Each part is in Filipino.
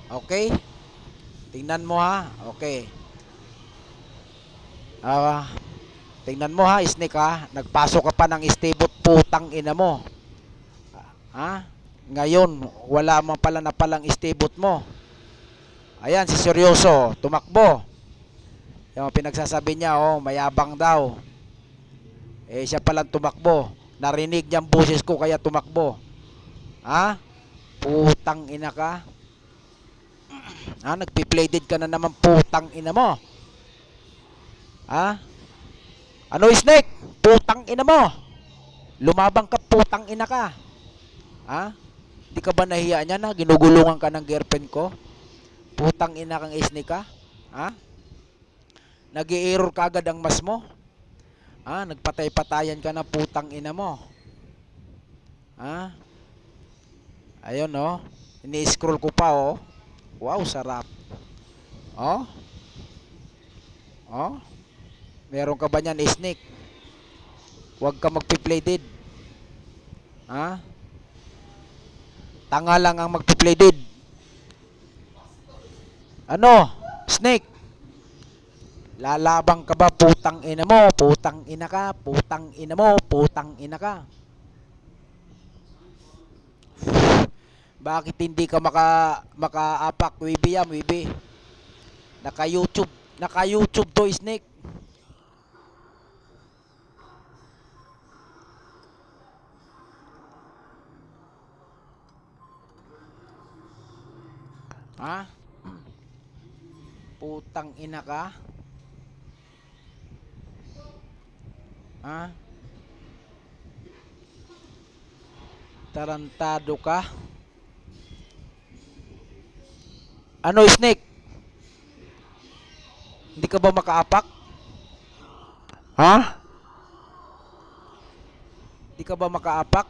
Okay? Tingnan mo ha. Okay. Ah, tingnan mo ha, Snake ha. Nagpasok ka pa ng stable, putang ina mo. Ha? Ngayon, wala man pala na palang stable mo. Ayan, si seryoso, tumakbo. Yung pinagsasabi niya, oh, mayabang daw. Eh, siya palang tumakbo. Narinig niyang boses ko kaya tumakbo. Ha? Putang ina ka. Ha? Nagpi-play dead ka na naman, putang ina mo. Ha? Ano, Snake? Putang ina mo. Lumabang ka, putang ina ka. Ha? Di ka ba nahiya niya na ginugulungan ka ng girlfriend ko? Putang ina kang Snake ka. Ha? Nag-i-error ka agad ang mas mo. Ha? Nagpatay-patayan ka na, putang ina mo. Ha? Ayun, oh. Ini-scroll ko pa, oh. Wow, sarap. Oh? Oh? Meron ka ba niyan, Snake? Huwag ka magpi-play dead. Ha? Tanga lang ang magpi-play dead. Ano? Snake? Lalabang ka ba, putang ina mo? Putang ina ka, putang ina mo, putang ina ka. Bakit hindi ka maka-apak, Wibi yan, Wibi? Naka-YouTube. Naka-YouTube to, Snake. Ha? Putang ina ka? Ha? Tarantado ka? Ano, Snake? Hindi ka ba makaapak? Ha? Hindi ka ba makaapak?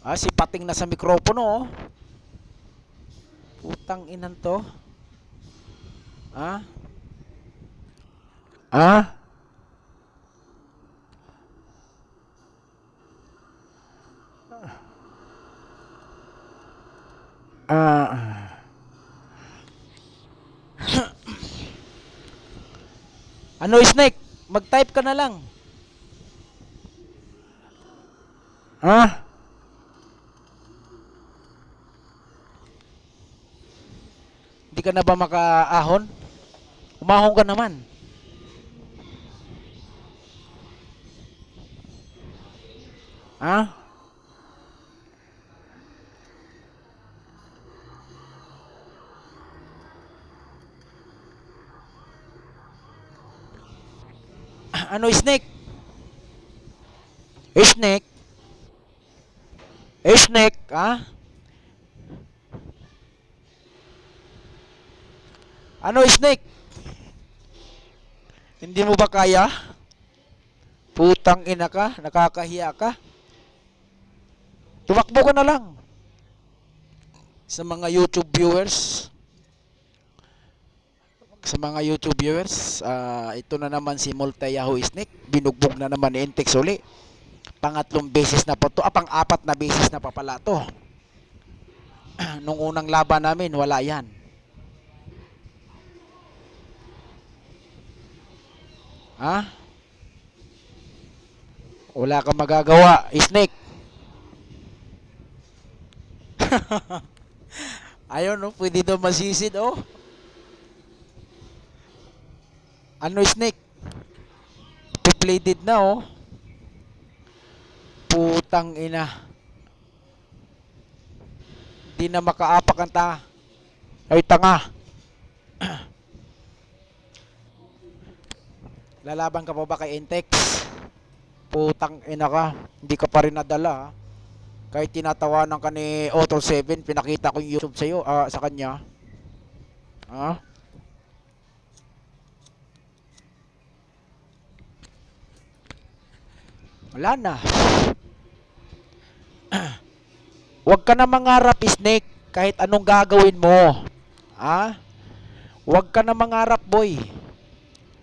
Ah, si pating na sa mikropono, oh. Putang inan to. Ha? Ha? Ah. Ano, Snake? Mag-type ka na lang. Ha? Hindi ka na ba makaahon? Umahon ka naman. Ha? Ano, Snake? Snake? Snake? Ha? Ano, Snake? Hindi mo ba kaya? Putang ina ka? Nakakahiya ka? Tumakbo ka na lang. Sa mga YouTube viewers, ito na naman si Multi Yahoo Snake. Binugbog na naman ni Intex uli. Pangatlong beses na po to. Pang-apat na beses na pa pala to. Nung unang laban namin, wala yan. Ha? Wala kang magagawa, Snake. Ayun, no? Pwede daw masisid, oh. Ano, Snake? P-plated na, oh. Putang ina. Di na makaapak ang tanga. Ay, tanga. Lalaban ka pa ba kay Intex? Putang ina ka. Hindi ka pa rin nadala, ha? Kahit tinatawanan ka ni Auto 7, pinakita ko yung YouTube sa'yo, sa kanya. Ha? Wala na. Huwag ka na mangarap, Snake, kahit anong gagawin mo. Ha? Huwag ka na mangarap, boy.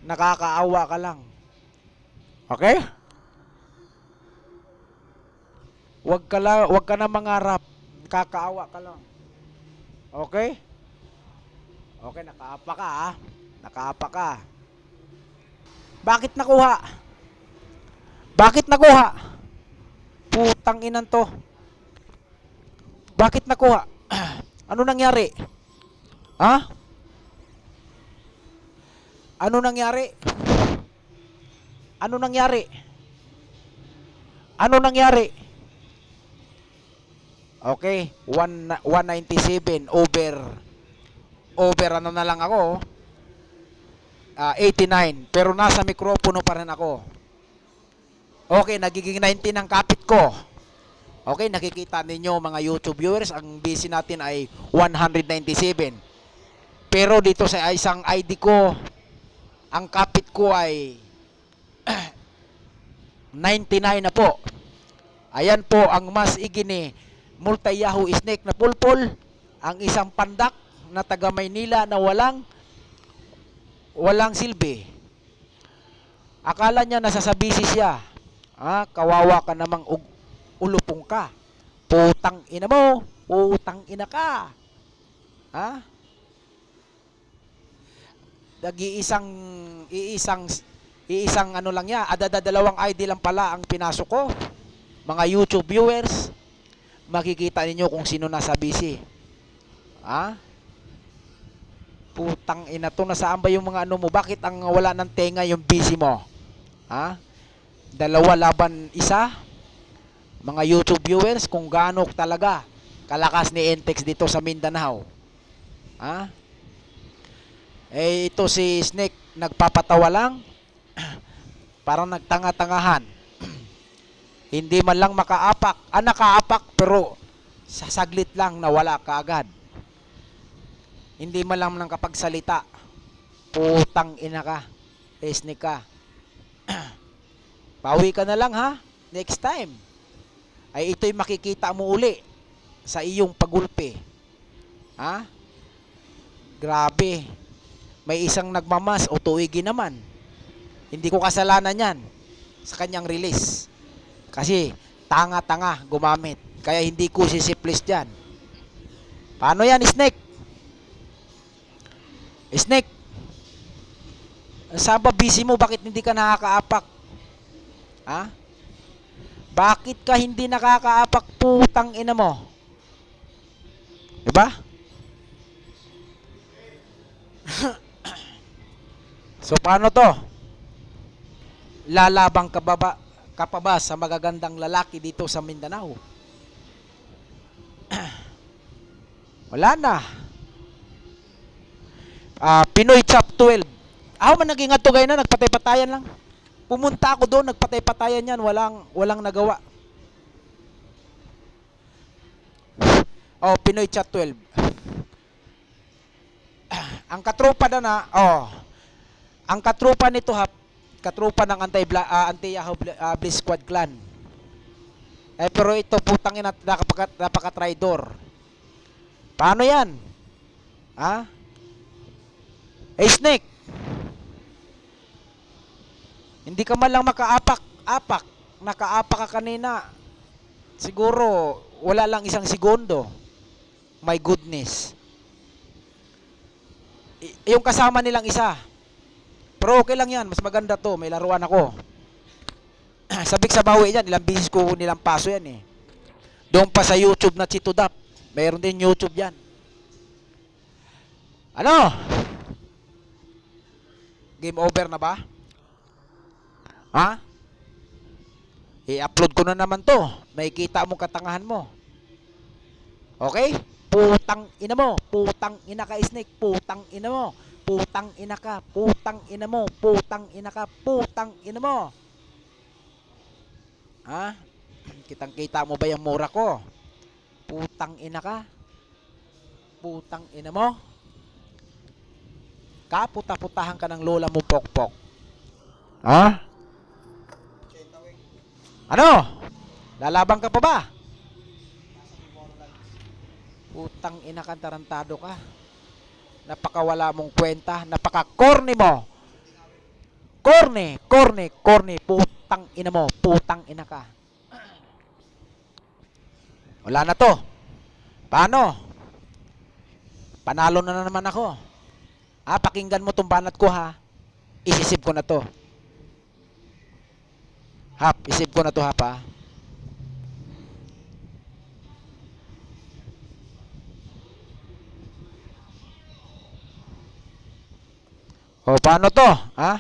Nakakaawa ka lang. Okay? Huwag ka na mangarap. Nakakaawa ka lang. Okay? Okay, nakaapa ka ha. Nakaapa ka. Bakit nakuha? Bakit nakuha? Putang inan to. Bakit nakuha? Ano nangyari? Ha? Ano nangyari? Ano nangyari? Ano nangyari? Okay, 197 over ano na lang ako, 89, pero nasa mikropono pa rin ako. Okay, nagiging 19 ang kapit ko. Okay, nakikita ninyo mga YouTube viewers, ang busy natin ay 197. Pero dito sa isang ID ko, ang kapit ko ay 99 na po. Ayan po ang mas igini multi-yahoo snake na pulpul, ang isang pandak na taga Maynila na walang silbi. Akala niya nasasabisi siya. Kawawa ka namang ulupong ka. Putang ina mo, putang ina ka. Ha? Iisang ano lang niya, dalawang ID lang pala ang pinasok ko. Mga YouTube viewers, makikita ninyo kung sino nasa busy. Putang ina to, nasaan ba yung mga ano mo? Bakit ang wala ng tenga yung busy mo? Dalawa laban isa? Mga YouTube viewers, kung gaano talaga kalakas ni Entex dito sa Mindanao. Ito si Snake nagpapatawa lang. Parang nagtanga-tangahan. Hindi man lang makaapak. Nakaapak pero sasaglit lang nawala kaagad. Hindi man lang nakapagsalita. Putang ina ka. Snake ka. Pawi ka na lang ha. Next time. Ay ito'y makikita mo uli sa iyong pagulpi. Grabe. May isang nagmamas o tuwigi naman. Hindi ko kasalanan yan sa kanyang release. Kasi tanga-tanga gumamit. Kaya hindi ko sisiplis dyan. Paano yan, Snake? Snake, saan ba busy mo? Bakit hindi ka nakakaapak? Bakit ka hindi nakakaapak, putang ina mo? Diba? So paano to? Lalabang ka pa ba sa magagandang lalaki dito sa Mindanao? Wala na. Pinoy Chop 12. Ako man naging ato gay na, nagpatay-patayan lang. Pumunta ako doon, nagpatay-patayan yan, walang nagawa. Pinoy Chop 12. Ang katropa na ang katropa nito katropa ng anti-Yahoo Bliss Squad Clan. Pero ito putang ina, napaka-traidor. Paano yan? Snake, hindi ka man lang makaapak. Nakaapak ka kanina. Siguro wala lang isang segundo. My goodness. Yung kasama nilang isa. Pero okay lang yan, mas maganda to, may laruan ako. Sabik sa bawi yan, ilang bisis ko nilang paso yan eh. Doon pa sa YouTube na Chitudap, mayroon din YouTube yan. Ano? Game over na ba? I-upload ko na naman to. Makikita mo katangahan mo. Okay? Putang ina mo. Putang ina ka, Snake. Putang ina mo. Putang ina ka. Putang ina mo. Putang ina ka. Putang ina mo. Kitang-kita mo ba yung mura ko? Putang ina ka. Putang ina mo. Kaputa-putahan ka ng lola mo, pokpok. Ano? Lalabang ka pa ba? Putang ina ka, tarantado ka. Napakawala mong kwenta. Napaka-corny mo. Corny. Putang ina mo. Putang ina ka. Wala na to. Paano? Panalo na naman ako. Pakinggan mo tong banat ko ha. Isisip ko na to. Hap, isip ko na to hap ha. O, paano to? Ha?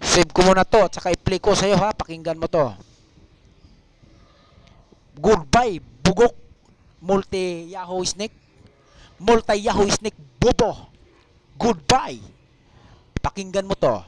Save ko muna to at saka i-play ko sa'yo ha. Pakinggan mo to. Goodbye, bugok. Multi-Yahoo snake. Multi-Yahoo snake, bobo. Goodbye. Pakinggan mo to.